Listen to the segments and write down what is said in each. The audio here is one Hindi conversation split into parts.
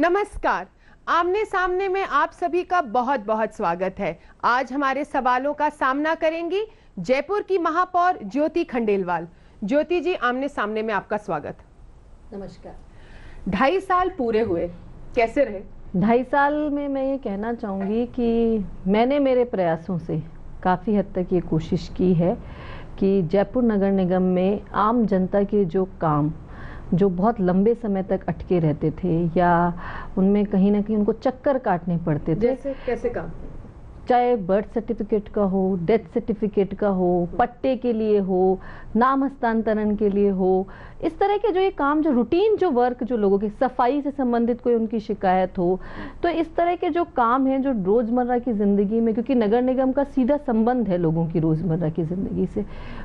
नमस्कार। आमने सामने में आप सभी का बहुत बहुत स्वागत है। आज हमारे सवालों का सामना करेंगी जयपुर की महापौर ज्योति खंडेलवाल। ज्योति जी, आमने सामने में आपका स्वागत। नमस्कार। 2.5 साल पूरे हुए, कैसे रहे? 2.5 साल में मैं ये कहना चाहूँगी कि मैंने मेरे प्रयासों से काफ़ी हद तक ये कोशिश की है कि जयपुर नगर निगम में आम जनता के जो काम जो बहुत लंबे समय तक अटके रहते थे या उनमें कहीं ना कहीं उनको चक्कर काटने पड़ते थे। जैसे कैसे काम? चाहे बर्थ सर्टिफिकेट का हो, डेथ सर्टिफिकेट का हो, पट्टे के लिए हो, नाम हस्तांतरण के लिए हो, इस तरह के जो ये काम, जो रूटीन जो वर्क, जो लोगों की सफाई से संबंधित कोई उनकी शिकायत हो, तो इस तरह के जो काम हैं जो रोज़मर्रा की ज़िंदगी में, क्योंकि नगर निगम का सीधा संबंध है लोगों की रोज़मर्रा की ज़िंदगी से,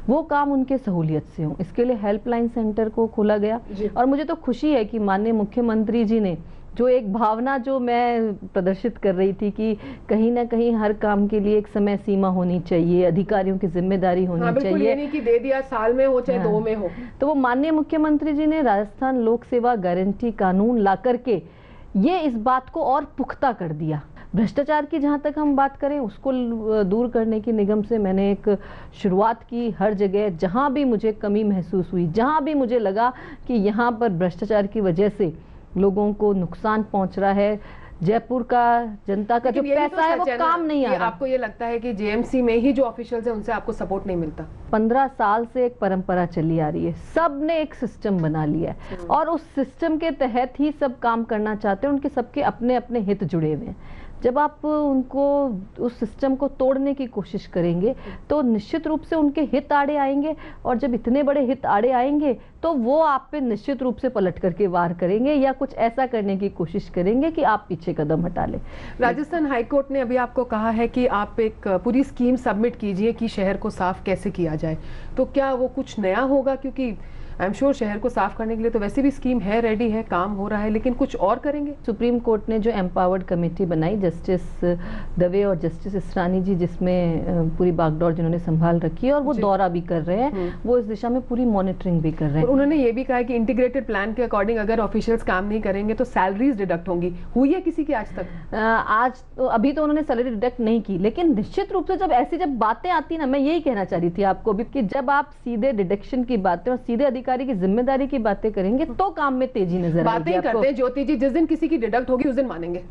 वो काम उनके सहूलियत से हों, इसके लिए हेल्पलाइन सेंटर को खोला गया। और मुझे तो खुशी है कि माननीय मुख्यमंत्री जी ने जो एक भावना जो मैं प्रदर्शित कर रही थी कि कहीं ना कहीं हर काम के लिए एक समय सीमा होनी चाहिए, अधिकारियों की जिम्मेदारी होनी चाहिए, ये नहीं कि दे दिया, साल में हो चाहे 2 में हो। तो वो माननीय मुख्यमंत्री जी ने राजस्थान लोक सेवा गारंटी कानून ला करके ये इस बात को और पुख्ता कर दिया। भ्रष्टाचार की जहाँ तक हम बात करें, उसको दूर करने की निगम से मैंने एक शुरुआत की। हर जगह जहाँ भी मुझे कमी महसूस हुई, जहाँ भी मुझे लगा कि यहाँ पर भ्रष्टाचार की वजह से लोगों को नुकसान पहुंच रहा है, जयपुर का जनता का जो पैसा है वो काम नहीं आ रहा। आपको ये लगता है कि जेएमसी में ही जो ऑफिशियल्स हैं उनसे आपको सपोर्ट नहीं मिलता? 15 साल से एक परंपरा चली आ रही है, सब ने एक सिस्टम बना लिया है और उस सिस्टम के तहत ही सब काम करना चाहते हैं। उनके सबके अपने अपने हित जुड़े हुए हैं। जब आप उनको उस सिस्टम को तोड़ने की कोशिश करेंगे तो निश्चित रूप से उनके हित आड़े आएंगे, और जब इतने बड़े हित आड़े आएंगे तो वो आप पे निश्चित रूप से पलट करके वार करेंगे या कुछ ऐसा करने की कोशिश करेंगे कि आप पीछे कदम हटा लें। राजस्थान हाईकोर्ट ने अभी आपको कहा है कि आप एक पूरी स्कीम सबमिट कीजिए कि शहर को साफ कैसे किया जाए, तो क्या वो कुछ नया होगा? क्योंकि आई एम श्योर शहर को साफ करने के लिए तो वैसे भी स्कीम है, रेडी है, काम हो रहा है, लेकिन कुछ और करेंगे? सुप्रीम कोर्ट ने जो एम्पावर्ड कमेटी बनाई, जस्टिस दवे और जस्टिस इसरानी जी, जिसमें पूरी बागडोर जिन्होंने संभाल रखी है और वो दौरा भी कर रहे हैं, वो इस दिशा में पूरी मॉनिटरिंग भी कर रहे हैं। उन्होंने ये भी कहा कि इंटीग्रेटेड प्लान के अकॉर्डिंग अगर ऑफिशियल्स काम नहीं करेंगे तो सैलरीज डिडक्ट होंगी। हुई है किसी की आज तक? आज तो अभी तो उन्होंने सैलरी डिडक्ट नहीं की, लेकिन निश्चित रूप से जब बातें आती ना, मैं यही कहना चाह रही थी आपको भी कि जब आप सीधे डिडक्शन की बातें और सीधे अधिकारी की जिम्मेदारी की बातें करेंगे तो काम में तेजी नजर आएगी। बातें करते हैं ज्योति जी, जिस दिन किसी की डिडक्ट होगी उस दिन मानेंगे।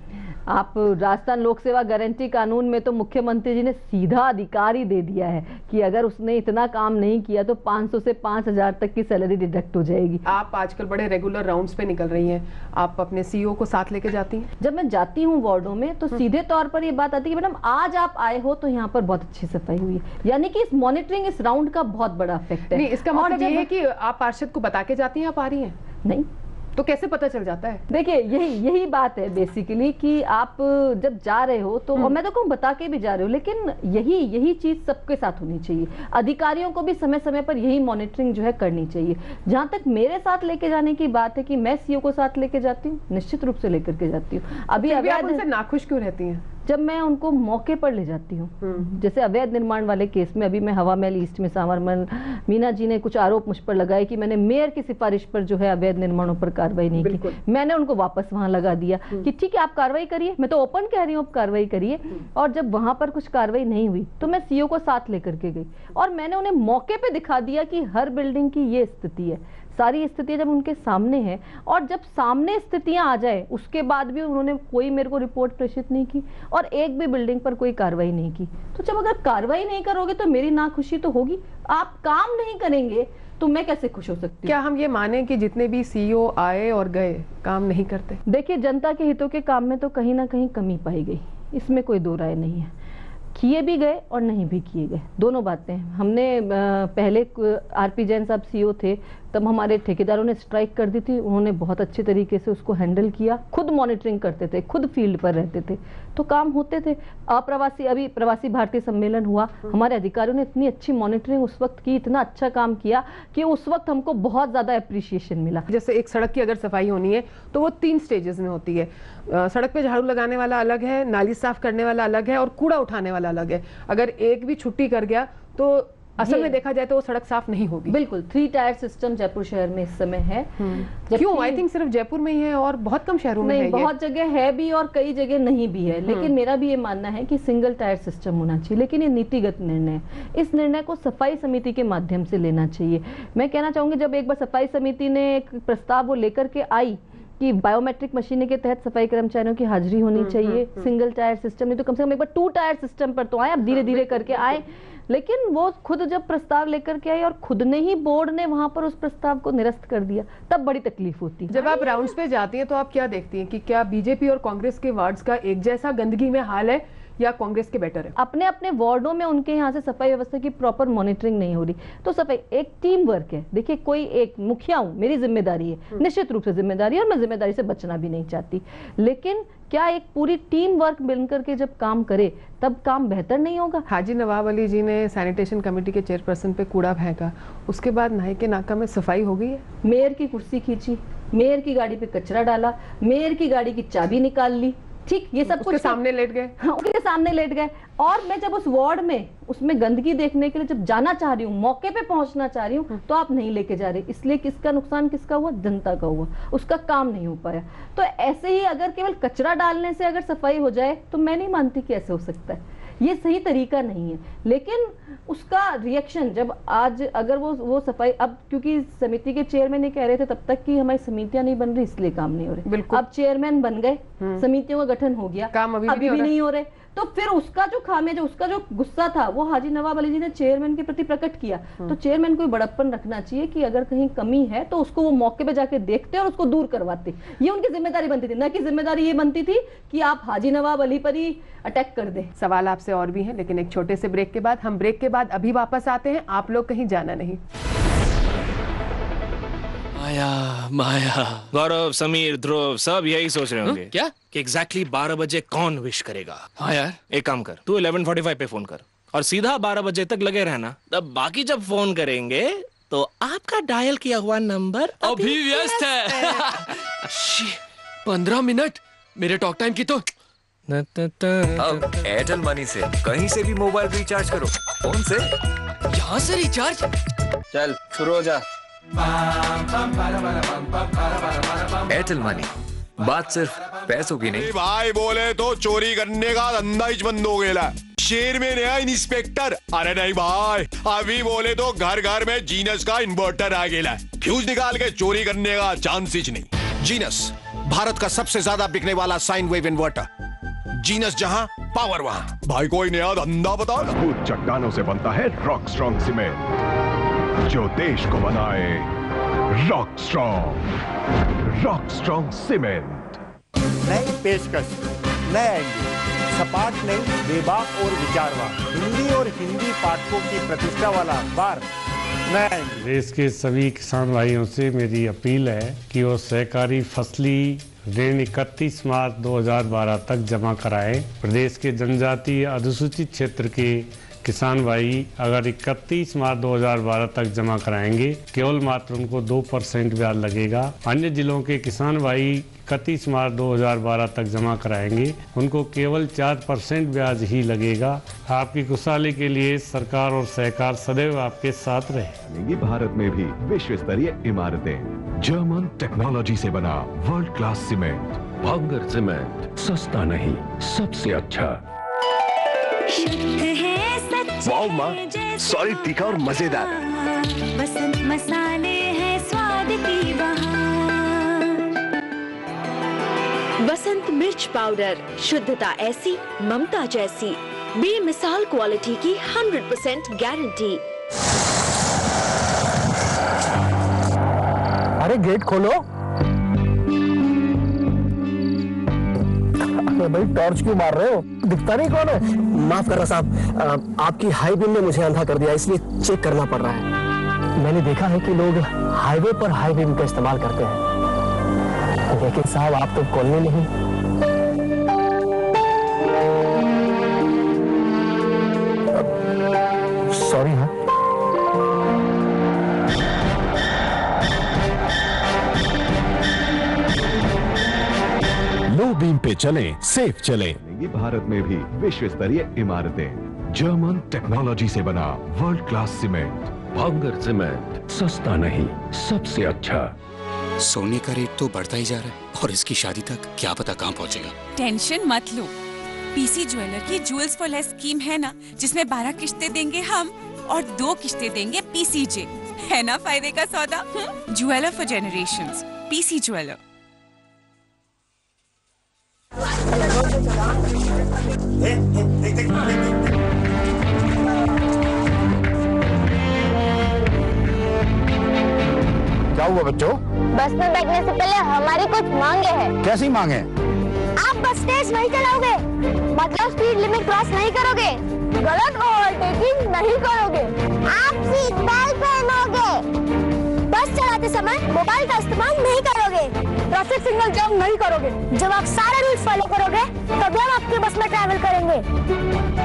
आप राजस्थान लोक सेवा गारंटी कानून में तो मुख्यमंत्री जी ने सीधा अधिकार ही दे दिया है कि अगर उसने इतना काम नहीं किया तो 500 से 5000 तक की सैलरी डिडक्ट हो जाएगी। आप आजकल बड़े रेगुलर राउंड्स पे निकल रही हैं, आप अपने सीईओ को साथ लेके जाती हैं? जब मैं जाती हूँ वार्डों में तो सीधे तौर पर ये बात आती है कि मैडम आज आप आए हो तो यहाँ पर बहुत अच्छी सफाई हुई है, यानी कि इस मॉनिटरिंग, इस राउंड का बहुत बड़ा इफेक्ट है। नहीं, इसका मतलब ये है कि आप पार्षद को बता के जाती हैं आप आ रही हैं? नहीं, तो कैसे पता चल जाता है? देखिए यही बात है बेसिकली कि आप जब जा रहे हो तो, और मैं तो कहूँ बता के भी जा रहे हो, लेकिन यही चीज सबके साथ होनी चाहिए। अधिकारियों को भी समय समय पर यही मॉनिटरिंग जो है करनी चाहिए। जहां तक मेरे साथ लेके जाने की बात है कि मैं सीईओ को साथ लेके जाती हूँ, निश्चित रूप से लेकर के जाती हूँ। अभी आप उनसे नाखुश क्यों रहती हैं? जब मैं उनको मौके पर ले जाती हूँ, जैसे अवैध निर्माण वाले केस में अभी मैं हवा महल ईस्ट में सावरमल मीना जी ने कुछ आरोप मुझ पर लगाए कि मैंने मेयर की सिफारिश पर जो है अवैध निर्माणों पर कार्रवाई नहीं की। मैंने उनको वापस वहां लगा दिया कि ठीक है आप कार्रवाई करिए, मैं तो ओपन कह रही हूँ आप कार्रवाई करिए। और जब वहां पर कुछ कार्रवाई नहीं हुई तो मैं सीईओ को साथ लेकर के गई और मैंने उन्हें मौके पे दिखा दिया कि हर बिल्डिंग की ये स्थिति है। सारी स्थितियां जब उनके सामने है और जब सामने स्थितियां आ जाए उसके बाद भी उन्होंने कोई मेरे को रिपोर्ट प्रेषित नहीं की और एक भी बिल्डिंग पर कोई कार्रवाई नहीं की, तो जब अगर कार्रवाई नहीं करोगे तो मेरी नाखुशी तो होगी। आप काम नहीं करेंगे तो मैं कैसे खुश हो सकती हूँ? क्या हम ये माने कि जितने भी सीईओ आए और गए काम नहीं करते? देखिए, जनता के हितों के काम में तो कहीं ना कहीं कमी पाई गई, इसमें कोई दो राय नहीं है। किए भी गए और नहीं भी किए गए, दोनों बातें। हमने पहले आरपी जैन साहब सीईओ थे तब हमारे ठेकेदारों ने स्ट्राइक कर दी थी, उन्होंने बहुत अच्छे तरीके से उसको हैंडल किया, खुद मॉनिटरिंग करते थे, खुद फील्ड पर रहते थे, तो काम होते थे। अप्रवासी, अभी प्रवासी भारतीय सम्मेलन हुआ, हमारे अधिकारियों ने इतनी अच्छी मॉनिटरिंग उस वक्त की, इतना अच्छा काम किया कि उस वक्त हमको बहुत ज्यादा अप्रिशिएशन मिला। जैसे एक सड़क की अगर सफाई होनी है तो वो 3 स्टेजेस में होती है। सड़क पे झाड़ू लगाने वाला अलग है, नाली साफ करने वाला अलग है और कूड़ा उठाने वाला अलग है। अगर एक भी छुट्टी कर गया तो असल में देखा जाए तो वो सड़क साफ नहीं होगी। बिल्कुल 3 टायर सिस्टम जयपुर शहर में इस समय है। क्यों? आई थिंक सिर्फ जयपुर में ही है और बहुत कम शहरों में है। बहुत जगह है भी और कई जगह नहीं भी है, लेकिन मेरा भी ये मानना है कि सिंगल टायर सिस्टम होना चाहिए। लेकिन ये नीतिगत निर्णय है, इस निर्णय को सफाई समिति के माध्यम से लेना चाहिए। मैं कहना चाहूंगी जब एक बार सफाई समिति ने एक प्रस्ताव वो लेकर के आई कि बायोमेट्रिक मशीनें के तहत सफाई कर्मचारियों की हाजिरी होनी चाहिए, सिंगल टायर सिस्टम नहीं तो कम से कम एक बार 2 टायर सिस्टम पर तो आए, अब धीरे धीरे करके आए। लेकिन वो खुद जब प्रस्ताव लेकर के आई और खुद ने ही बोर्ड ने वहां पर उस प्रस्ताव को निरस्त कर दिया, तब बड़ी तकलीफ होती है। जब आप राउंड्स पे जाती हैं तो आप क्या देखती हैं कि क्या बीजेपी और कांग्रेस के वार्ड्स का एक जैसा गंदगी में हाल है या कांग्रेस के बेटर है? अपने अपने वार्डों में उनके यहाँ से सफाई व्यवस्था की प्रॉपर मॉनिटरिंग नहीं हो रही, तो सफाई एक टीम वर्क है। देखिए कोई एक मुखिया हूँ, मेरी जिम्मेदारी है, निश्चित रूप से जिम्मेदारी है और मैं जिम्मेदारी से बचना भी नहीं चाहती, लेकिन क्या एक पूरी टीम वर्क मिलकर के जब काम करे तब काम बेहतर नहीं होगा? हाजी नवाब अली जी ने सैनिटेशन कमेटी के चेयरपर्सन पे कूड़ा फेंका, उसके बाद नाई के नाका में सफाई हो गई है। मेयर की कुर्सी खींची, मेयर की गाड़ी पे कचरा डाला, मेयर की गाड़ी की चाबी निकाल ली, ठीक, ये सब कुछ सामने लेट गए। हाँ, उनके सामने लेट गए। और मैं जब उस वार्ड में उसमें गंदगी देखने के लिए जब जाना चाह रही हूँ, मौके पे पहुंचना चाह रही हूँ, तो आप नहीं लेके जा रहे, इसलिए किसका नुकसान किसका हुआ? जनता का हुआ, उसका काम नहीं हो पाया। तो ऐसे ही अगर केवल कचरा डालने से अगर सफाई हो जाए तो मैं नहीं मानती कि ऐसे हो सकता है, ये सही तरीका नहीं है। लेकिन उसका रिएक्शन जब आज अगर वो सफाई, अब क्योंकि समिति के चेयरमैन ये कह रहे थे तब तक कि हमारी समितियां नहीं बन रही इसलिए काम नहीं हो रहे, अब चेयरमैन बन गए, समितियों का गठन हो गया, काम अभी भी नहीं हो रहे, तो फिर उसका जो खामिया, जो उसका जो गुस्सा था वो हाजी नवाब अली जी ने चेयरमैन के प्रति प्रकट किया। तो चेयरमैन को बड़प्पन रखना चाहिए कि अगर कहीं कमी है तो उसको वो मौके पे जाके देखते और उसको दूर करवाते, ये उनकी जिम्मेदारी बनती थी, न कि जिम्मेदारी ये बनती थी कि आप हाजी नवाब अली पर ही अटैक कर दे। सवाल आपसे और भी हैं, लेकिन एक छोटे से ब्रेक के बाद, हम ब्रेक के बाद अभी वापस आते हैं, आप लोग कहीं जाना नहीं। माया गौरव, समीर, ध्रुव सब यही सोच रहे होंगे क्या कि एग्जैक्टली 12 बजे कौन विश करेगा। हाँ यार, एक काम कर, तू 11:45 पे फोन कर और सीधा 12 बजे तक लगे रहना, तब बाकी जब फोन करेंगे तो आपका डायल किया हुआ नंबर अभी व्यस्त है। 15 मिनट मेरे टॉक टाइम की तो। अब एयरटेल मनी से कहीं से भी मोबाइल रिचार्ज करो, फोन से, यहाँ से रिचार्ज। चल शुरू हो जा। एयरटेल मनी, बात सिर्फ पैसों की नहीं। भाई बोले तो चोरी करने का धंधा ही बंद हो गया। शेर में नया इंस्पेक्टर, अरे नहीं भाई, अभी बोले तो घर घर में जीनस का इन्वर्टर आ गया, फ्यूज निकाल के चोरी करने का चांस ही नहीं। जीनस भारत का सबसे ज्यादा बिकने वाला साइन वेव इन्वर्टर। जीनस जहां, पावर वहां। भाई कोई नया धंधा बताओ। मजबूत चट्टानों से बनता है रॉक स्ट्रॉन्ग सीमेंट, जो देश को बनाए रॉक स्ट्रॉन्ग सीमेंट। नई पेशकश, नया इंडिया, सपाट नहीं, बेबाक और विचारवान, हिंदी और हिंदी पाठकों की प्रतिष्ठा वाला अखबार नया इंडिया। देश के सभी किसान भाइयों से मेरी अपील है कि वो सहकारी फसली ऋण 31 मार्च 2012 तक जमा कराएं। प्रदेश के जनजातीय अनुसूचित क्षेत्र के किसान भाई अगर 31 मार्च 2012 तक जमा कराएंगे, केवल मात्र उनको 2% ब्याज लगेगा। अन्य जिलों के किसान भाई 31 मार्च 2012 तक जमा कराएंगे, उनको केवल 4% ब्याज ही लगेगा। आपकी खुशहाली के लिए सरकार और सहकार सदैव आपके साथ रहे। भारत में भी विश्व स्तरीय इमारतें जर्मन टेक्नोलॉजी से बना world class cement. Bhangar cement, सस्ता नहीं, सबसे अच्छा। वाओ माँ, सॉलिड, तीखा और मजेदार। बसंत मसाले हैं स्वाद की बहार। बसंत मिर्च पाउडर, शुद्धता ऐसी, ममता जैसी, बेमिसाल क्वालिटी की 100% गारंटी। अरे गेट खोलो। अरे भाई टॉर्च क्यों मार रहे हो? दिखता नहीं कौन है? माफ करना साहब, आपकी हाई बीम ने मुझे अंधा कर दिया, इसलिए चेक करना पड़ रहा है। मैंने देखा है कि लोग हाईवे पर हाई बीम का इस्तेमाल करते हैं, लेकिन साहब आप तो कॉलोनी नहीं। सॉरी। हाँ, लो बीम पे चलें, सेफ चलें। भारत में भी विश्व स्तरीय इमारतें जर्मन टेक्नोलॉजी से बना world class cement. Bhangar cement, सस्ता नहीं सबसे अच्छा। सोने का रेट तो बढ़ता ही जा रहा है और इसकी शादी तक क्या पता कहाँ पहुँचेगा। टेंशन मत लो, पीसी ज्वेलर की ज्वेल्स फॉर लेस स्कीम है ना, जिसमें 12 किश्तें देंगे हम और 2 किश्तें देंगे पीसीजे। है ना फायदे का सौदा। Jeweller for generations, PC jeweller. क्या हुआ बच्चों? बस में बैठने से पहले हमारी कुछ मांगे हैं। कैसी मांगे? आप बस तेज नहीं चलाओगे, मतलब स्पीड लिमिट क्रॉस नहीं करोगे, गलत ओवरटेकिंग नहीं करोगे, आप सीट बेल्ट पहनोगे, बस चलाते समय मोबाइल का इस्तेमाल नहीं करोगे, ट्रैफिक सिग्नल जंप नहीं करोगे। जब आप सारे रूल्स फॉलो करोगे तभी हम आपके बस में ट्रैवल करेंगे।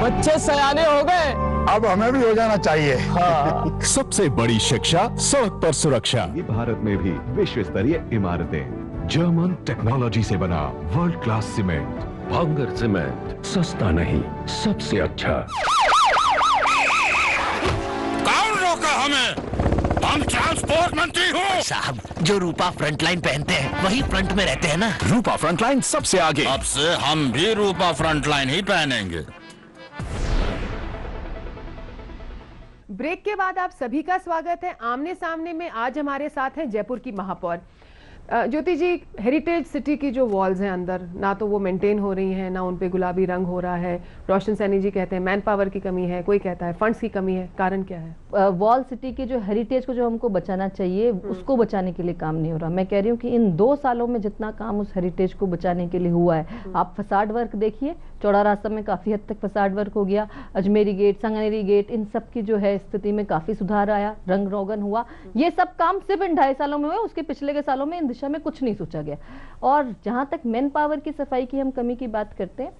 बच्चे सयाने हो गए, अब हमें भी हो जाना चाहिए। हाँ। सबसे बड़ी शिक्षा सड़क पर सुरक्षा। भारत में भी विश्व स्तरीय इमारतें जर्मन टेक्नोलॉजी से बना world class cement. Bhangar cement, सस्ता नहीं सबसे अच्छा। कौन रोका हमें? हम ट्रांसपोर्ट मंत्री हो साहब। जो रूपा फ्रंटलाइन पहनते हैं वही फ्रंट में रहते हैं ना। रूपा फ्रंटलाइन सबसे आगे। अब से हम भी रूपा फ्रंटलाइन ही पहनेंगे। ब्रेक के बाद आप सभी का स्वागत है। आमने सामने में आज हमारे साथ हैं जयपुर की महापौर ज्योति जी। हेरिटेज सिटी की जो वॉल्स हैं अंदर, ना तो वो मेंटेन हो रही हैं, ना उन पे गुलाबी रंग हो रहा है। रोशन सैनी जी कहते हैं मैन पावर की कमी है, कोई कहता है फंड्स की कमी है। कारण क्या है? वॉल सिटी की जो हेरिटेज को जो हमको बचाना चाहिए उसको बचाने के लिए काम नहीं हो रहा। मैं कह रही हूँ कि इन 2 सालों में जितना काम उस हेरिटेज को बचाने के लिए हुआ है, आप फसाड वर्क देखिए, चौड़ा रास्ता में काफी हद तक फसाड वर्क हो गया, अजमेरी गेट, संगनेरी गेट, इन सब की जो है स्थिति में काफी सुधार आया, रंग रोगन हुआ। ये सब काम सिर्फ इन 2.5 सालों में हुआ, उसके पिछले के सालों में इन दिशा में कुछ नहीं सोचा गया। और जहां तक मैन पावर की सफाई की हम कमी की बात करते हैं,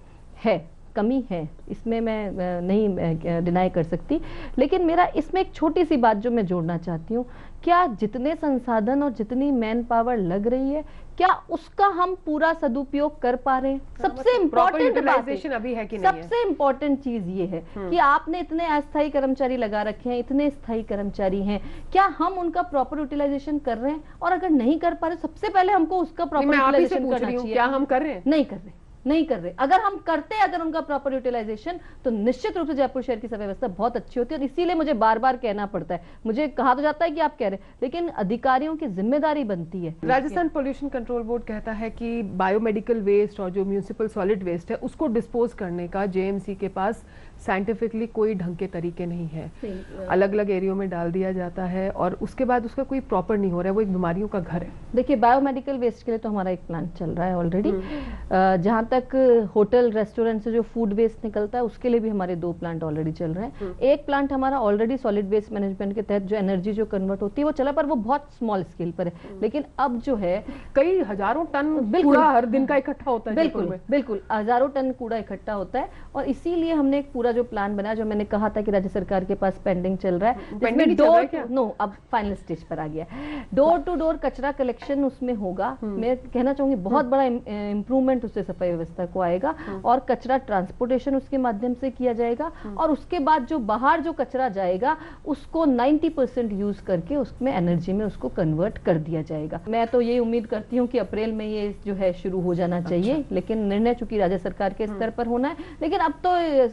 है कमी है, इसमें मैं नहीं डिनाई कर सकती। लेकिन मेरा इसमें एक छोटी सी बात जो मैं जोड़ना चाहती हूँ, क्या जितने संसाधन और जितनी मैन पावर लग रही है, क्या उसका हम पूरा सदुपयोग कर पा रहे हैं? सबसे इम्पोर्टेंट बात अभी है कि नहीं है? सबसे इम्पोर्टेंट चीज ये है कि आपने इतने अस्थायी कर्मचारी लगा रखे हैं, इतने स्थायी कर्मचारी हैं, क्या हम उनका प्रॉपर यूटिलाइजेशन कर रहे हैं? और अगर नहीं कर पा रहे, सबसे पहले हमको उसका प्रॉपर यूटिलाइजेशन करना चाहिए। क्या हम कर रहे हैं? नहीं कर रहे। अगर हम करते अगर उनका प्रॉपर यूटिलाइजेशन, तो निश्चित रूप से जयपुर शहर की सफाई व्यवस्था बहुत अच्छी होती है। और इसीलिए मुझे बार बार कहना पड़ता है, मुझे कहा तो जाता है कि आप कह रहे हैं, लेकिन अधिकारियों की जिम्मेदारी बनती है। राजस्थान पोल्यूशन कंट्रोल बोर्ड कहता है कि बायोमेडिकल वेस्ट और जो म्यूनिसिपल सॉलिड वेस्ट है उसको डिस्पोज करने का जेएमसी के पास साइंटिफिकली कोई ढंग के तरीके नहीं है। अलग अलग एरियो में डाल दिया जाता है और उसके बाद उसका कोई प्रॉपर नहीं हो रहा है। वो एक बीमारियों का घर है। देखिए, बायोमेडिकल वेस्ट के लिए तो हमारा एक प्लान चल रहा है ऑलरेडी। जहां तक होटल रेस्टोरेंट से जो फूड वेस्ट निकलता है उसके लिए भी हमारे 2 प्लांट ऑलरेडी चल रहे हैं। एक प्लांट हमारा ऑलरेडी सॉलिड वेस्ट मैनेजमेंट के तहत जो एनर्जी जो कन्वर्ट होती है वो चला, पर वो बहुत स्मॉल स्केल पर है। लेकिन अब जो है कई हजारों टन कूड़ा हर दिन का इकट्ठा होता है। बिल्कुल हजारों टन कूड़ा इकट्ठा होता है। और इसीलिए हमने एक पूरा जो प्लान बनाया, जो मैंने कहा था कि राज्य सरकार के पास पेंडिंग चल रहा है, अब फाइनल स्टेज पर आ गया। डोर टू डोर कचरा कलेक्शन उसमें होगा। मैं कहना चाहूंगी बहुत बड़ा इंप्रूवमेंट उससे सफाई व्यवस्था को आएगा। और कचरा ट्रांसपोर्टेशन उसके माध्यम से किया जाएगा। और उसके बाद जो बाहर जो कचरा जाएगा उसको 90% यूज करके उसमें एनर्जी में उसको कन्वर्ट कर दिया जाएगा। मैं तो ये उम्मीद करती हूँ कि अप्रैल में ये जो है शुरू हो जाना चाहिए। लेकिन निर्णय चूंकि राज्य सरकार के स्तर पर होना है, लेकिन अब तो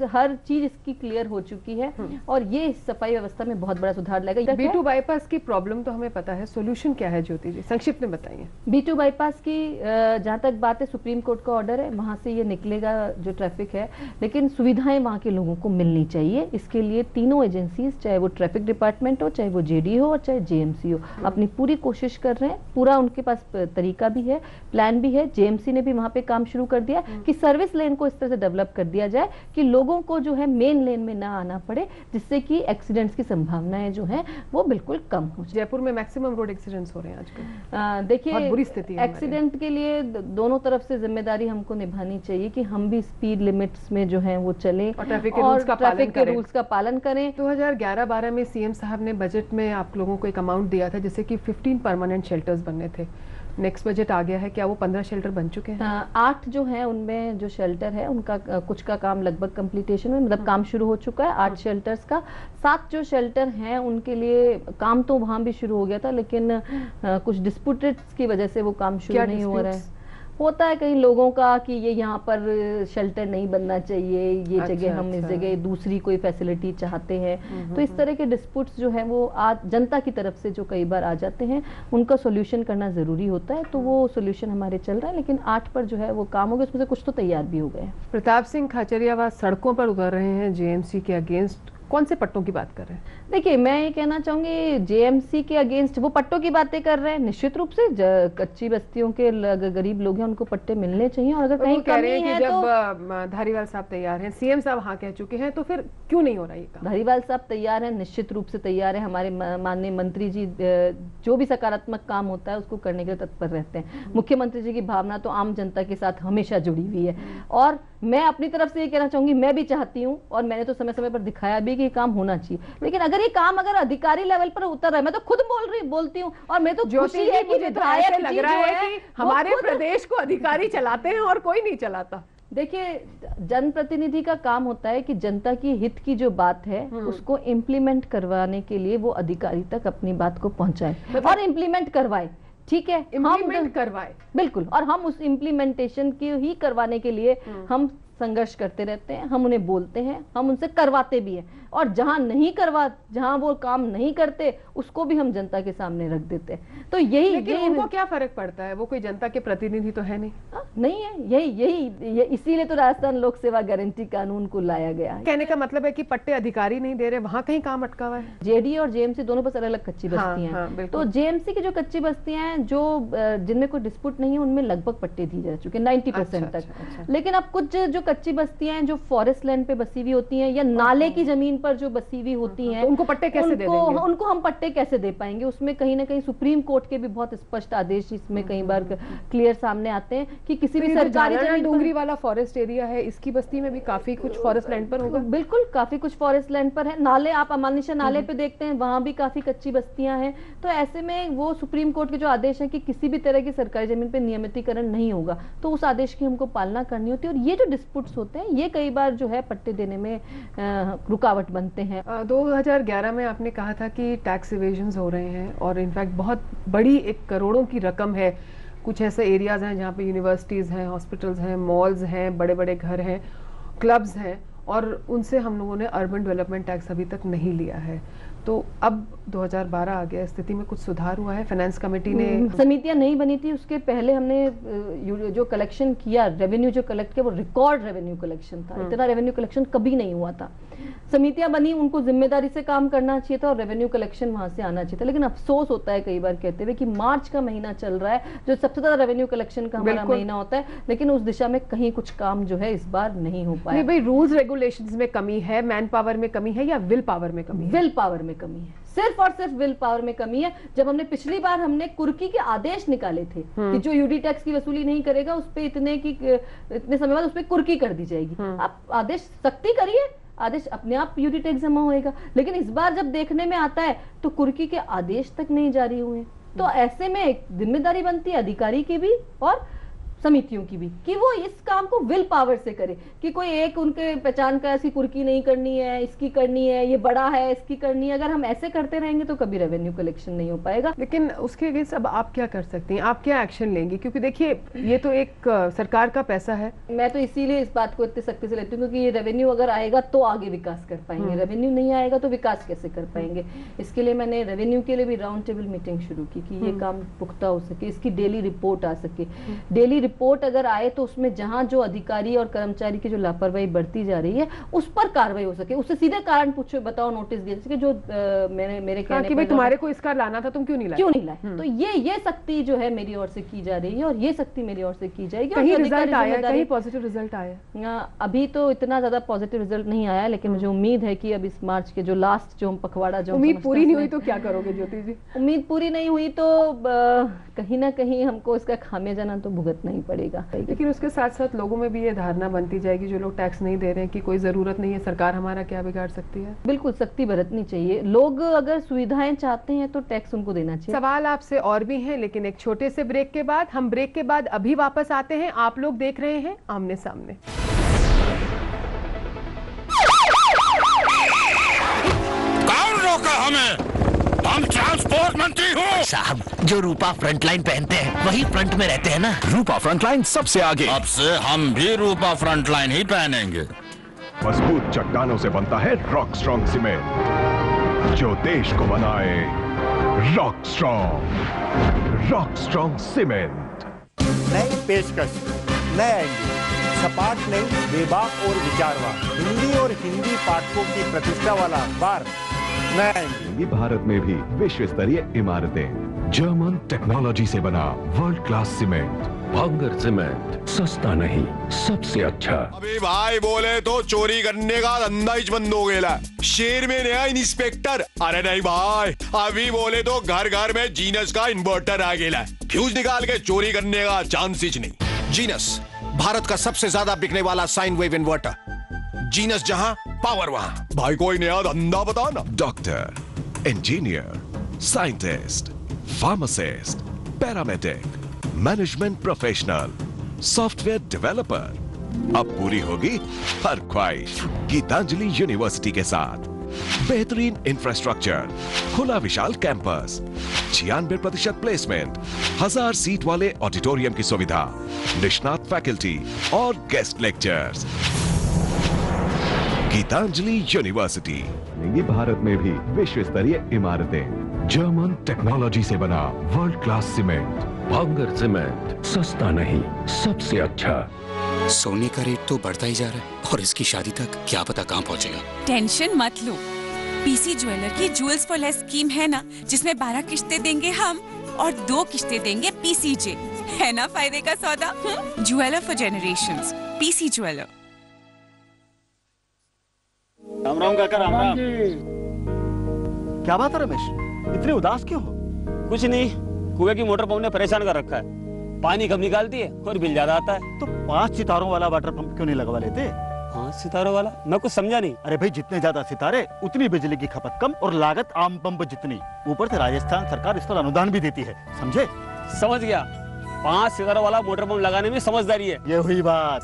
हर चीज इसकी क्लियर हो चुकी है और ये सफाई व्यवस्था में बहुत बड़ा सुधार लाएगा। B2 बाईपास की प्रॉब्लम तो हमें पता है, सोल्यूशन क्या है ज्योति जी, संक्षिप्त में बताइए। B2 बाईपास की जहां तक बात है, सुप्रीम कोर्ट का ऑर्डर है, वहां से ये निकलेगा जो ट्रैफिक है, लेकिन सुविधाएं वहां के लोगों को मिलनी चाहिए। इसके लिए तीनों एजेंसीज, चाहे वो ट्रैफिक डिपार्टमेंट हो, चाहे वो जेडी हो और चाहे जेएमसी हो, अपनी पूरी कोशिश कर रहे हैं। पूरा उनके पास तरीका भी है, प्लान भी है। जेएमसी ने भी वहां पे काम शुरू कर दिया कि सर्विस लेन को इस तरह से डेवलप कर दिया जाए कि लोगों को जो है मेन लेन में ना आना पड़े, जिससे कि एक्सीडेंट्स की संभावनाएं जो है वो बिल्कुल कम हो। जयपुर में मैक्सिमम रोड एक्सीडेंट्स हो रहे हैं आजकल। देखिए, बुरी स्थिति है। एक्सीडेंट के लिए दोनों तरफ से जिम्मेदारी हमको निभानी चाहिए कि हम भी स्पीड लिमिट्स में जो है वो चलें और ट्रैफिक के रूल्स का पालन करें। 2011-12 में सीएम साहब ने बजट में आप लोगों को एक अमाउंट दिया था, जैसे कि 15 परमानेंट शेल्टर्स बनने थे। नेक्स्ट बजट आ गया है, क्या वो 15 शेल्टर बन चुके हैं? 8 जो हैं उनमें जो शेल्टर है उनका कुछ का काम लगभग कंप्लीटेशन में, मतलब काम शुरू हो चुका है 8 शेल्टर्स का। 7 जो शेल्टर हैं उनके लिए काम तो वहाँ भी शुरू हो गया था, लेकिन कुछ डिस्प्यूटेड्स की वजह से वो काम शुरू नहीं हो रहा है। होता है कई लोगों का कि ये यहाँ पर शेल्टर नहीं बनना चाहिए, ये जगह हम इस जगह दूसरी कोई फैसिलिटी चाहते हैं, तो इस तरह के डिस्प्यूट्स जो है वो आज जनता की तरफ से जो कई बार आ जाते हैं उनका सोल्यूशन करना ज़रूरी होता है, तो वो सोल्यूशन हमारे चल रहा है। लेकिन 8 पर जो है वो काम हो गया, उसमें से कुछ तो तैयार भी हो गए हैं। प्रताप सिंह खाचरियावास सड़कों पर उतर रहे हैं जेएमसी के अगेंस्ट, कौन से पट्टों की बात कर रहे हैं? देखिए, मैं ये कहना चाहूंगी जेएमसी के अगेंस्ट वो पट्टों की बातें कर रहे हैं। निश्चित रूप से कच्ची बस्तियों के गरीब लोग हैं, उनको पट्टे मिलने चाहिए, और अगर कहीं कह रहे कमी हैं है कि तो जब धारीवाल साहब तैयार हैं, सीएम साहब हाँ कह चुके हैं, तो फिर क्यों नहीं हो रहा ये काम? धारीवाल साहब तैयार हैं, निश्चित रूप से तैयार है। हमारे माननीय मंत्री जी जो भी सकारात्मक काम होता है उसको करने के लिए तत्पर रहते हैं। मुख्यमंत्री जी की भावना तो आम जनता के साथ हमेशा जुड़ी हुई है, और मैं अपनी तरफ से ये कहना चाहूंगी, मैं भी चाहती हूँ और मैंने तो समय समय पर दिखाया भी कि ये काम होना चाहिए। लेकिन अगर ये काम अगर अधिकारी लेवल पर उतर रहा है, मैं तो खुद बोलती हूँ, और मैं तो खुशी है कि मुझे तो ऐसे लग रहा है कि हमारे प्रदेश को अधिकारी चलाते हैं और कोई नहीं चलाता। देखिए, जनप्रतिनिधि का काम होता है कि जनता की हित की जो बात है उसको इम्प्लीमेंट करवाने के लिए वो अधिकारी तक अपनी बात को पहुंचाए और इम्प्लीमेंट करवाए। ठीक है, इम्प्लीमेंट करवाए, बिल्कुल, और हम उस इम्प्लीमेंटेशन की ही करवाने के लिए हम संघर्ष करते रहते हैं, हम उन्हें बोलते हैं, हम उनसे करवाते भी हैं, और जहां वो काम नहीं करते उसको भी हम जनता के सामने रख देते हैं। तो लेकिन उनको क्या फर्क पड़ता है? वो कोई जनता के प्रतिनिधि तो है नहीं। नहीं है, यही इसीलिए तो राजस्थान लोक सेवा गारंटी कानून को लाया गया है। कहने का मतलब है कि पट्टे अधिकारी नहीं दे रहे, वहां कहीं काम अटका हुआ है। जेडी और जेएमसी दोनों पर अलग कच्ची बस्तियां हैं, तो जेएमसी की जो कच्ची बस्तियां हैं जो जिनमें कोई डिस्प्यूट नहीं है उनमें लगभग पट्टे दिए जा चुके 90% तक। लेकिन अब कुछ जो कच्ची बस्तियां हैं जो फॉरेस्ट लैंड पे बसी हुई होती हैं या नाले की जमीन पर जो बसी हुई होती हैं, तो उनको पट्टे कैसे दे देंगे? उनको हम पट्टे कैसे दे पाएंगे? उसमें कहीं ना कहीं सुप्रीम कोर्ट के भी बहुत स्पष्ट आदेश इसमें कई बार क्लियर सामने आते हैं कि किसी भी सरकारी जमीन, डूंगरी वाला फॉरेस्ट एरिया है, इसकी बस्ती में भी काफी कुछ फॉरेस्ट लैंड पर होगा। बिल्कुल, काफी कुछ फॉरेस्ट लैंड पर है। नाले, आप अमानिशा नाले पे देखते हैं, वहां भी काफी कच्ची बस्तियां हैं। तो ऐसे में वो सुप्रीम कोर्ट के जो आदेश है कि किसी भी तरह की सरकारी जमीन पे नियमितीकरण नहीं होगा, तो उस आदेश की हमको पालना करनी होती है। और ये जो डिस्प्यूट्स होते हैं ये कई बार जो है पट्टे देने में रुकावट बनते हैं। 2011 में आपने कहा था कि टैक्स इवेजन्स हो रहे हैं, और इनफैक्ट बहुत बड़ी एक करोड़ों की रकम है। कुछ ऐसे एरियाज हैं जहाँ पे यूनिवर्सिटीज़ हैं, हॉस्पिटल्स हैं, मॉल्स हैं, बड़े बड़े घर हैं, क्लब्स हैं, और उनसे हम लोगों ने अर्बन डेवलपमेंट टैक्स अभी तक नहीं लिया है। तो अब 2012 आ गया, स्थिति में कुछ सुधार हुआ है? फाइनेंस कमेटी ने समितियां नहीं बनी थी, उसके पहले हमने जो कलेक्शन किया, रेवेन्यू जो कलेक्ट किया वो रिकॉर्ड रेवेन्यू कलेक्शन था। इतना रेवेन्यू कलेक्शन कभी नहीं हुआ था। समितियां बनी, उनको जिम्मेदारी से काम करना चाहिए था और रेवेन्यू कलेक्शन वहां से आना चाहिए था। लेकिन अफसोस होता है कई बार कहते हुए कि मार्च का महीना चल रहा है जो सबसे ज्यादा रेवेन्यू कलेक्शन का हमारा महीना होता है, लेकिन उस दिशा में कहीं कुछ काम जो है इस बार नहीं हो पाया। भाई, रूल्स रेगुलेशंस में कमी है, मैन पावर में कमी है, या विल पावर में कमी है? विल पावर में कमी है, सिर्फ और सिर्फ विल पावर में कमी है। जब हमने पिछली बार हमने कुर्की के आदेश निकाले थे कि जो यूडी टैक्स की वसूली नहीं करेगा उस पे इतने समय बाद उस पे कुर्की कर दी जाएगी। आप आदेश सख्ती करिए, आदेश अपने आप यूडी टैक्स जमा होएगा। लेकिन इस बार जब देखने में आता है तो कुर्की के आदेश तक नहीं जारी हुए। तो ऐसे में एक जिम्मेदारी बनती है अधिकारी की भी और समितियों की भी कि वो इस काम को विल पावर से करे, कि कोई एक उनके पहचान का ऐसी कुर्की नहीं करनी है, इसकी करनी है, ये बड़ा है इसकी करनी है। अगर हम ऐसे करते रहेंगे तो कभी रेवेन्यू कलेक्शन नहीं हो पाएगा। लेकिन उसके अगेंस्ट अब आप क्या कर सकती हैं? आप क्या एक्शन लेंगी? क्योंकि देखिए, ये तो एक सरकार का पैसा है। मैं तो इसीलिए इस बात को इतनी सख्ती से लेती हूँ क्योंकि ये रेवेन्यू अगर आएगा तो आगे विकास कर पाएंगे, रेवेन्यू नहीं आएगा तो विकास कैसे कर पाएंगे। इसके लिए मैंने रेवेन्यू के लिए भी राउंड टेबल मीटिंग शुरू की कि ये काम पुख्ता हो सके, इसकी डेली रिपोर्ट आ सके। डेली रिपोर्ट अगर आए तो उसमें जहां जो अधिकारी और कर्मचारी की जो लापरवाही बढ़ती जा रही है उस पर कार्रवाई हो सके, उससे सीधे कारण पूछो, बताओ, नोटिस दिए सके। जो मेरे कहने कि भाई तुम्हारे को इसका लाना था, तुम क्यों नहीं लाए? तो ये सख्ती जो है मेरी ओर से की जा रही है और ये सख्ती मेरी ओर से की जाएगी। कहीं रिजल्ट आया, कहीं पॉजिटिव रिजल्ट आया? अभी तो इतना ज्यादा पॉजिटिव रिजल्ट नहीं आया, लेकिन मुझे उम्मीद है कि अब इस मार्च के जो लास्ट जो हम पखवाड़ा जो उम्मीद पूरी नहीं हुई तो क्या करोगे ज्योति जी? उम्मीद पूरी नहीं हुई तो कहीं ना कहीं हमको इसका खामियाजा तो भुगतना ही नहीं पड़ेगा। लेकिन उसके साथ साथ लोगों में भी ये धारणा बनती जाएगी, जो लोग टैक्स नहीं दे रहे हैं, कि कोई जरूरत नहीं है, सरकार हमारा क्या बिगाड़ सकती है। बिल्कुल सख्ती बरतनी चाहिए। लोग अगर सुविधाएं चाहते हैं तो टैक्स उनको देना चाहिए। सवाल आपसे और भी हैं, लेकिन एक छोटे से ब्रेक के बाद, हम ब्रेक के बाद अभी वापस आते हैं। आप लोग देख रहे हैं आमने सामने। कौन रोका हमें? हम ट्रांसपोर्ट मंत्री हो साहब। जो रूपा फ्रंटलाइन पहनते हैं वही फ्रंट में रहते हैं ना। रूपा फ्रंटलाइन सबसे आगे। अब से हम भी रूपा फ्रंटलाइन ही पहनेंगे। मजबूत चट्टानों से बनता है रॉक स्ट्रॉन्ग सीमेंट, जो देश को बनाए रॉक स्ट्रॉन्ग सीमेंट। नई पेशकश, नया इंडिया, सपाट नहीं, बेबाक और विचारवान, हिंदी और हिंदी पाठकों की प्रतिष्ठा वाला अखबार नया इंडिया। भारत में भी विश्व स्तरीय इमारतें, जर्मन टेक्नोलॉजी से बना world class cement. Bhangar cement, सस्ता नहीं, सबसे अच्छा। अभी भाई बोले तो चोरी करने का धंधा ही बंद हो गया। शेर में नया इंस्पेक्टर। अरे नहीं भाई, अभी बोले तो घर घर में जीनस का इन्वर्टर आ गया। फ्यूज निकाल के चोरी करने का चांस ही नहीं। जीनस भारत का सबसे ज्यादा बिकने वाला साइन वेव इन्वर्टर। जीनस जहां, पावर वहां। भाई कोई नया धंधा बता ना। Doctor, engineer, scientist, pharmacist, paramedic, management professional, software developer, अब पूरी होगी हर ख्वाहिश गीतांजलि यूनिवर्सिटी के साथ। बेहतरीन इंफ्रास्ट्रक्चर, खुला विशाल कैंपस, 96% प्लेसमेंट, 1000 सीट वाले ऑडिटोरियम की सुविधा, निष्णात फैकल्टी और guest lectures. Gitanjali university. Bharat में भी विश्व स्तरीय इमारतें, जर्मन टेक्नोलॉजी से बना world class cement. Bhangar cement, सस्ता नहीं, सबसे अच्छा। सोने का रेट तो बढ़ता ही जा रहा है और इसकी शादी तक क्या पता कहाँ पहुँचेगा। टेंशन मत लो, पीसी ज्वेलर की ज्वेल्स फॉर लेस स्कीम है ना, जिसमें 12 किस्तें देंगे हम और 2 किस्तें देंगे पीसीजे। है ना फायदे का सौदा। Jeweller for generations, PC jeweller. Ram Ram काका, राम राम। क्या बात है रमेश, इतने उदास क्यों हो? कुछ नहीं, कुएं की मोटर पंप ने परेशान कर रखा है। पानी कम निकालती है और बिल ज्यादा आता है। तो 5 सितारों वाला वाटर पंप क्यों नहीं लगवा लेते? 5 सितारों वाला? मैं कुछ समझा नहीं। अरे भाई, जितने ज्यादा सितारे उतनी बिजली की खपत कम और लागत आम पंप जितनी। ऊपर से राजस्थान सरकार इस पर अनुदान भी देती है, समझे? समझ गया। 5 सितारों वाला मोटर पंप लगाने में समझदारी है। ये हुई बात।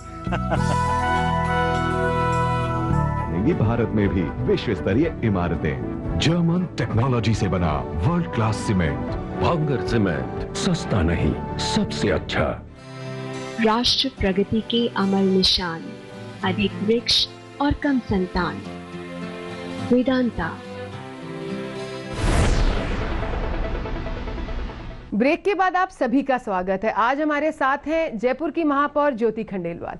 भारत में भी विश्व स्तरीय इमारतें, जर्मन टेक्नोलॉजी से बना world class cement. Bhangar cement, सस्ता नहीं, सबसे अच्छा। राष्ट्र प्रगति के अमल निशान, अधिक वृक्ष और कम संतान। वेदांता। ब्रेक के बाद आप सभी का स्वागत है। आज हमारे साथ हैं जयपुर की महापौर Jyoti Khandelwal.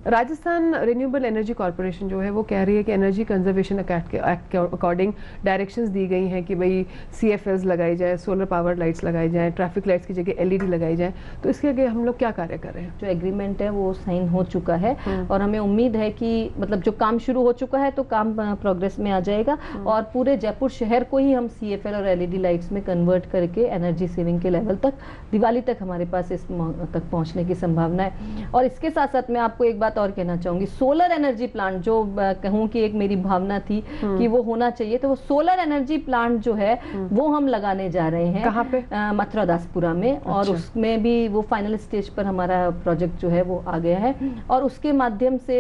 Rajasthan renewable energy corporation जो है वो कह रही है कि एनर्जी कंजर्वेशन एक्ट के अकॉर्डिंग डायरेक्शंस दी गई हैं कि भाई CFLs लगाई जाए, सोलर पावर लाइट्स लगाई जाए, ट्रैफिक लाइट्स की जगह LED लगाई जाए। तो इसके आगे हम लोग क्या कार्य कर रहे हैं? जो एग्रीमेंट है वो साइन हो चुका है और हमें उम्मीद है कि मतलब जो काम शुरू हो चुका है तो काम प्रोग्रेस में आ जाएगा और पूरे जयपुर शहर को ही हम CFL और LED लाइट्स में कन्वर्ट करके एनर्जी सेविंग के लेवल तक दिवाली तक हमारे पास इस तक पहुँचने की संभावना है। और इसके साथ साथ मैं आपको एक बात और कहना चाहूंगी, सोलर एनर्जी प्लांट जो कहूं कि एक मेरी भावना थी कि वो होना चाहिए, तो वो सोलर एनर्जी प्लांट जो है वो हम लगाने जा रहे हैं। कहाँ पे? मथुरा दासपुरा में। और अच्छा। उसमें भी वो फाइनल स्टेज पर हमारा प्रोजेक्ट जो है वो आ गया है और उसके माध्यम से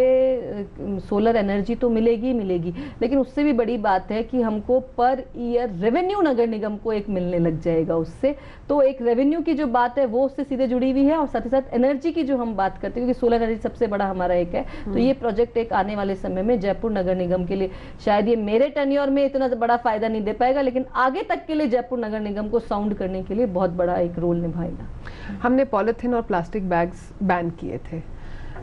सोलर एनर्जी तो मिलेगी, लेकिन उससे भी बड़ी बात है कि हमको पर ईयर रेवेन्यू नगर निगम को एक मिलने लग जाएगा उससे। तो एक रेवेन्यू की जो बात है वो उससे सीधे जुड़ी हुई है और साथ ही साथ एनर्जी की जो हम बात करते हैं, क्योंकि सोलर एनर्जी सबसे बड़ा हमारा एक है। तो ये प्रोजेक्ट एक आने वाले समय में जयपुर नगर निगम के लिए, शायद ये मेरे टेन्योर में इतना बड़ा फायदा नहीं दे पाएगा, लेकिन आगे तक के लिए जयपुर नगर निगम को साउंड करने के लिए बहुत बड़ा एक रोल निभाएगा। हमने पॉलिथीन और प्लास्टिक बैग्स बैन किए थे,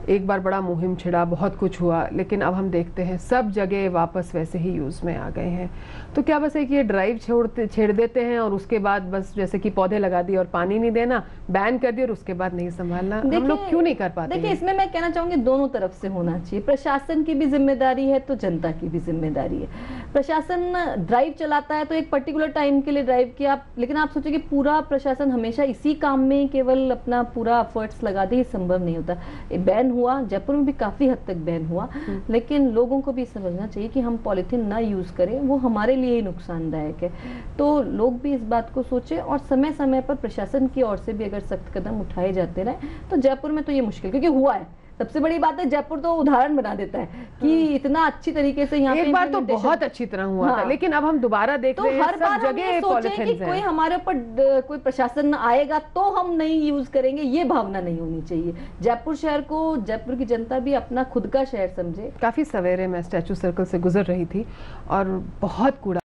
एक बार बड़ा मुहिम छिड़ा, बहुत कुछ हुआ, लेकिन अब हम देखते हैं सब जगह वापस वैसे ही यूज में आ गए हैं। तो क्या बस एक ये ड्राइव छेड़ देते हैं और उसके बाद बस जैसे कि पौधे लगा दिए और पानी नहीं देना, बैन कर दिया और उसके बाद नहीं संभालना, हम लोग क्यों नहीं कर पाते? देखिए, इसमें मैं कहना चाहूंगी दोनों तरफ से होना चाहिए। प्रशासन की भी जिम्मेदारी है तो जनता की भी जिम्मेदारी है। प्रशासन ड्राइव चलाता है तो एक पर्टिकुलर टाइम के लिए ड्राइव किया आप, लेकिन आप सोचिए कि पूरा प्रशासन हमेशा इसी काम में केवल अपना पूरा एफर्ट्स लगा दे, ये संभव नहीं होता। बैन हुआ, जयपुर में भी काफी हद तक बैन हुआ, लेकिन लोगों को भी समझना चाहिए कि हम पॉलिथीन ना यूज करें, वो हमारे लिए ही नुकसानदायक है। तो लोग भी इस बात को सोचें और समय समय पर प्रशासन की ओर से भी अगर सख्त कदम उठाए जाते रहे तो जयपुर में तो ये मुश्किल, क्योंकि हुआ है। सबसे बड़ी बात है जयपुर तो उदाहरण बना देता है कि इतना अच्छी तरीके से यहाँ एक बार तो बहुत अच्छी तरह हुआ था, लेकिन अब हम दोबारा देख रहे हैं हर बार हम ये सोचें कि कोई हमारे ऊपर कोई प्रशासन आएगा तो हम नहीं यूज करेंगे, ये भावना नहीं होनी चाहिए। जयपुर शहर को, जयपुर की जनता भी अपना खुद का शहर समझे। काफी सवेरे मैं स्टैचू सर्कल से गुजर रही थी और बहुत कूड़ा,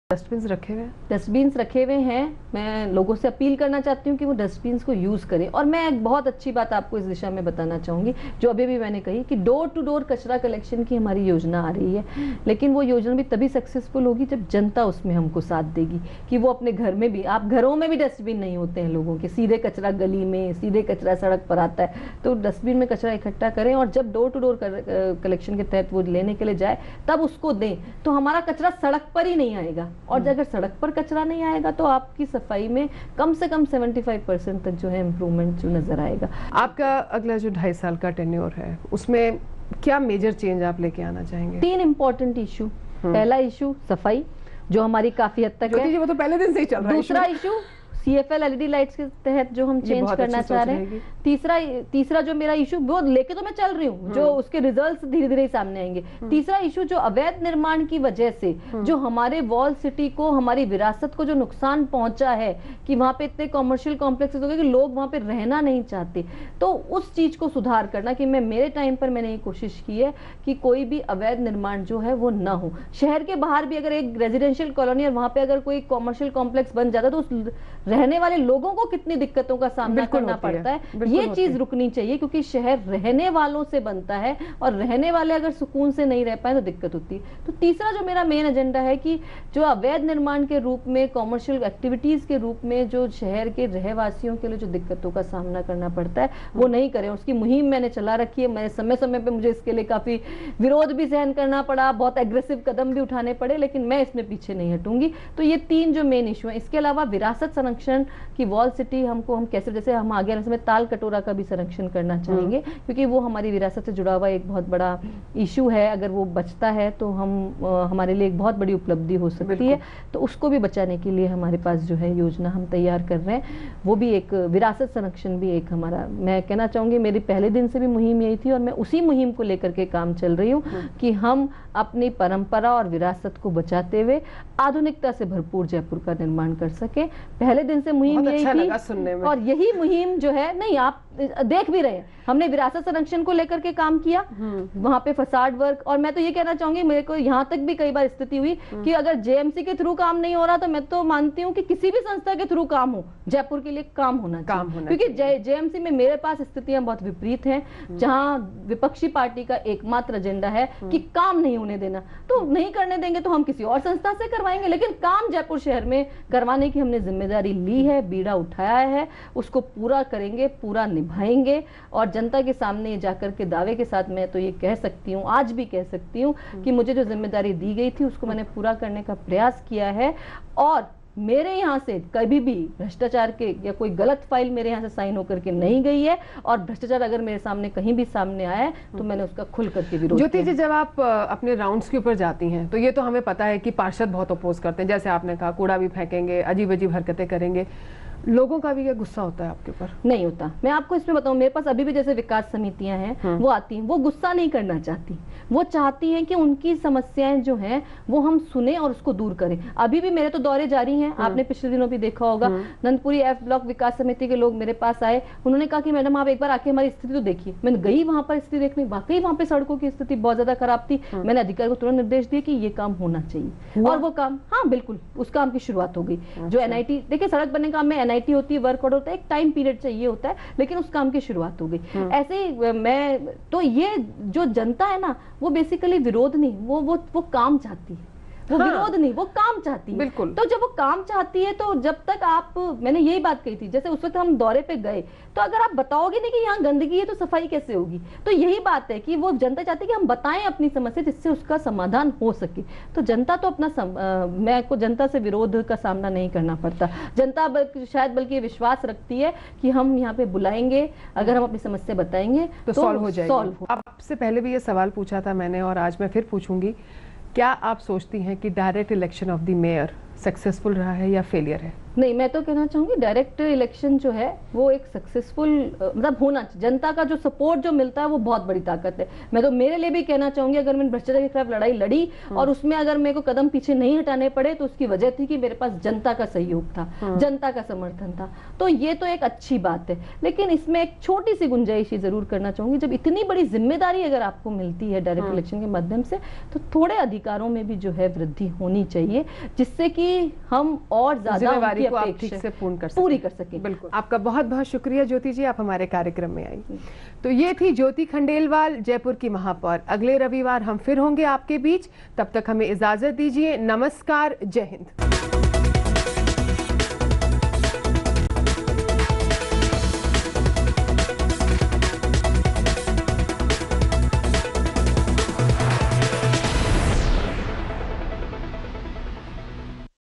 डस्टबिन्स रखे हुए हैं। मैं लोगों से अपील करना चाहती हूँ कि वो डस्टबिन्स को यूज करें। और मैं एक बहुत अच्छी बात आपको इस दिशा में बताना चाहूंगी, जो अभी भी मैंने कही कि डोर टू डोर कचरा कलेक्शन की हमारी योजना आ रही है, लेकिन वो योजना भी तभी सक्सेसफुल होगी जब जनता उसमें हमको साथ देगी कि वो अपने घर में भी, आप घरों में भी डस्टबिन नहीं होते हैं लोगों के, सीधे कचरा गली में, सीधे कचरा सड़क पर आता है, तो डस्टबिन में कचरा इकट्ठा करें और जब डोर टू डोर कलेक्शन के तहत वो लेने के लिए जाए तब उसको दें, तो हमारा कचरा सड़क पर ही नहीं आएगा। और अगर सड़क पर कचरा नहीं आएगा तो आपकी सफाई में कम से कम 75% तक जो है इम्प्रूवमेंट जो नजर आएगा। आपका अगला जो 2.5 साल का टेन्योर है उसमें क्या मेजर चेंज आप लेके आना चाहेंगे? 3 इम्पोर्टेंट इशू। पहला इशू सफाई, जो हमारी काफी हद तक है, वो तो पहले दिन से ही चल रहा है। दूसरा इशू CFL LED लाइट्स के तहत जो हम चेंज करना चाह रहे हैं। तीसरा जो मेरा इशू, वो लेके तो मैं चल रही हूँ, जो उसके रिजल्ट्स धीरे धीरे सामने आएंगे। तीसरा इशू जो अवैध निर्माण की वजह से जो हमारे वॉल सिटी को, हमारी विरासत को जो नुकसान पहुंचा है कि वहां पे इतने कॉमर्शियल कॉम्प्लेक्सेस हो गए कि लोग वहां पे रहना नहीं चाहते, तो उस चीज को सुधार करना कि मेरे टाइम पर मैंने ये कोशिश की है कि कोई भी अवैध निर्माण जो है वो ना हो। शहर के बाहर भी अगर एक रेजिडेंशियल कॉलोनी और वहां पे अगर कोई कॉमर्शियल कॉम्प्लेक्स बन जाता है तो उस रहने वाले लोगों को कितनी दिक्कतों का सामना करना पड़ता है। ये चीज रुकनी चाहिए, क्योंकि शहर रहने वालों से बनता है और रहने वाले अगर सुकून से नहीं रह पाए तो दिक्कत होती है। तो तीसरा जो मेरा मेन एजेंडा है कि जो अवैध निर्माण के रूप में, कॉमर्शियल एक्टिविटीज के रूप में जो शहर के रहवासियों के लिए जो दिक्कतों का सामना करना पड़ता है वो नहीं करें। उसकी मुहिम मैंने चला रखी है। मैं समय समय पे मुझे इसके लिए काफी विरोध भी सहन करना पड़ा, बहुत एग्रेसिव कदम भी उठाने पड़े, लेकिन मैं इसमें पीछे नहीं हटूंगी। तो ये 3 जो मेन इशू है। इसके अलावा विरासत संरक्षण की वॉल सिटी हम कैसे, जैसे हम आगे आने समय ताल कटोरा का भी संरक्षण करना चाहेंगे, क्योंकि वो हमारी विरासत से जुड़ा हुआ एक बहुत बड़ा इशू है। अगर वो बचता है तो हमारे लिए एक बहुत बड़ी उपलब्धि हो सकती है। तो उसको भी बचाने के लिए हमारे पास जो है योजना हम तैयार कर रहे हैं। वो भी एक विरासत संरक्षण भी एक हमारा, मैं कहना चाहूंगी मेरी पहले दिन से भी मुहिम यही थी और मैं उसी मुहिम को लेकर के काम चल रही हूँ कि हम अपनी परंपरा और विरासत को बचाते हुए आधुनिकता से भरपूर जयपुर का निर्माण कर सके। पहले दिन से मुहिम यही थी और यही मुहिम जो है, नहीं आप देख भी रहे हैं, हमने विरासत संरक्षण को लेकर के काम किया, वहां पे फसाड वर्क। और मैं तो ये कहना चाहूंगी, मेरे को यहाँ तक भी कई बार स्थिति हुई कि अगर JMC के थ्रू काम नहीं हो रहा तो मैं तो मानती हूँ कि किसी भी संस्था के थ्रू काम हो, जयपुर के लिए काम होना चाहिए। क्योंकि JMC में मेरे पास स्थितियां बहुत विपरीत हैं, जहाँ विपक्षी पार्टी का एकमात्र एजेंडा है कि काम नहीं होने देना। तो नहीं करने देंगे तो हम किसी और संस्था से करवाएंगे, लेकिन काम जयपुर शहर में करवाने की हमने जिम्मेदारी ली है, बीड़ा उठाया है, उसको पूरा करेंगे, पूरा निभाएंगे। और जनता के सामने ये जाकर के दावे के साथ मैं तो ये कह सकती हूँ, आज भी कह सकती हूँ कि मुझे जो जिम्मेदारी दी गई थी उसको मैंने पूरा करने का प्रयास किया है। और मेरे यहाँ से कभी भी भ्रष्टाचार के या कोई गलत फाइल मेरे यहाँ से साइन होकर के नहीं गई है, और भ्रष्टाचार अगर मेरे सामने कहीं भी सामने आया है तो मैंने उसका खुल करके विरोध किया। ज्योति जी, जब आप अपने राउंड्स के ऊपर जाती हैं तो ये तो हमें पता है कि पार्षद बहुत अपोज करते हैं, जैसे आपने कहा कूड़ा भी फेंकेंगे, अजीब अजीब हरकतें करेंगे, लोगों का भी क्या गुस्सा होता है आपके ऊपर? नहीं होता। मैं आपको इसमें बताऊं, मेरे पास अभी भी जैसे विकास समितियां हैं, वो आती हैं, वो गुस्सा नहीं करना चाहती, वो चाहती हैं कि उनकी समस्याएं जो हैं वो हम सुने और उसको दूर करें। अभी भी मेरे तो दौरे जारी हैं, आपने पिछले दिनों भी देखा होगा, नंदपुरी F ब्लॉक विकास समिति के लोग मेरे पास आए, उन्होंने कहा कि मैडम आप एक बार आके हमारी स्थिति तो देखिए। मैंने गई वहां पर स्थिति देखने, वाकई वहां पे सड़कों की स्थिति बहुत ज्यादा खराब थी। मैंने अधिकारी को तुरंत निर्देश दिए कि ये काम होना चाहिए, और वो काम, हाँ बिल्कुल, उस काम की शुरुआत हो गई। जो NIT, देखिए सड़क बनने का काम में NIT होती है, वर्क ऑर्डर होता है, एक टाइम पीरियड चाहिए होता है, लेकिन उस काम की शुरुआत हो गई। ऐसे ही मैं तो, ये जो जनता है ना, वो बेसिकली विरोध नहीं, वो काम चाहती है, वो विरोध नहीं, वो काम चाहती है। बिल्कुल। तो जब वो काम चाहती है तो जब तक आप, मैंने यही बात कही थी, जैसे उस वक्त हम दौरे पे गए तो अगर आप बताओगे नहीं कि यहाँ गंदगी है तो सफाई कैसे होगी। तो यही बात है कि वो जनता चाहती है कि हम बताएं अपनी समस्या जिससे उसका समाधान हो सके। तो जनता तो अपना मैं को जनता से विरोध का सामना नहीं करना पड़ता। जनता शायद बल्कि विश्वास रखती है कि हम यहाँ पे बुलाएंगे, अगर हम अपनी समस्या बताएंगे तो सॉल्व हो जाएगी। आपसे पहले भी ये सवाल पूछा था मैंने और आज मैं फिर पूछूंगी, क्या आप सोचती हैं कि direct election of the mayor successful रहा है या फेलियर है? नहीं, मैं तो कहना चाहूंगी डायरेक्ट इलेक्शन जो है वो एक सक्सेसफुल मतलब होना चाहिए। जनता का जो सपोर्ट जो मिलता है वो बहुत बड़ी ताकत है। मैं तो मेरे लिए भी कहना चाहूंगी, अगर मैंने भ्रष्टाचार के खिलाफ लड़ाई लड़ी और उसमें अगर मेरे को कदम पीछे नहीं हटाने पड़े तो उसकी वजह थी कि मेरे पास जनता का सहयोग था, जनता का समर्थन था। तो ये तो एक अच्छी बात है, लेकिन इसमें एक छोटी सी गुंजाइश जरूर करना चाहूंगी, जब इतनी बड़ी जिम्मेदारी अगर आपको मिलती है डायरेक्ट इलेक्शन के माध्यम से तो थोड़े अधिकारों में भी जो है वृद्धि होनी चाहिए, जिससे कि हम और ज्यादा पूरी कर सकें। बिल्कुल, आपका बहुत बहुत शुक्रिया ज्योति जी, आप हमारे कार्यक्रम में आई। तो ये थी ज्योति खंडेलवाल, जयपुर की महापौर। अगले रविवार हम फिर होंगे आपके बीच, तब तक हमें इजाजत दीजिए। नमस्कार, जय हिंद।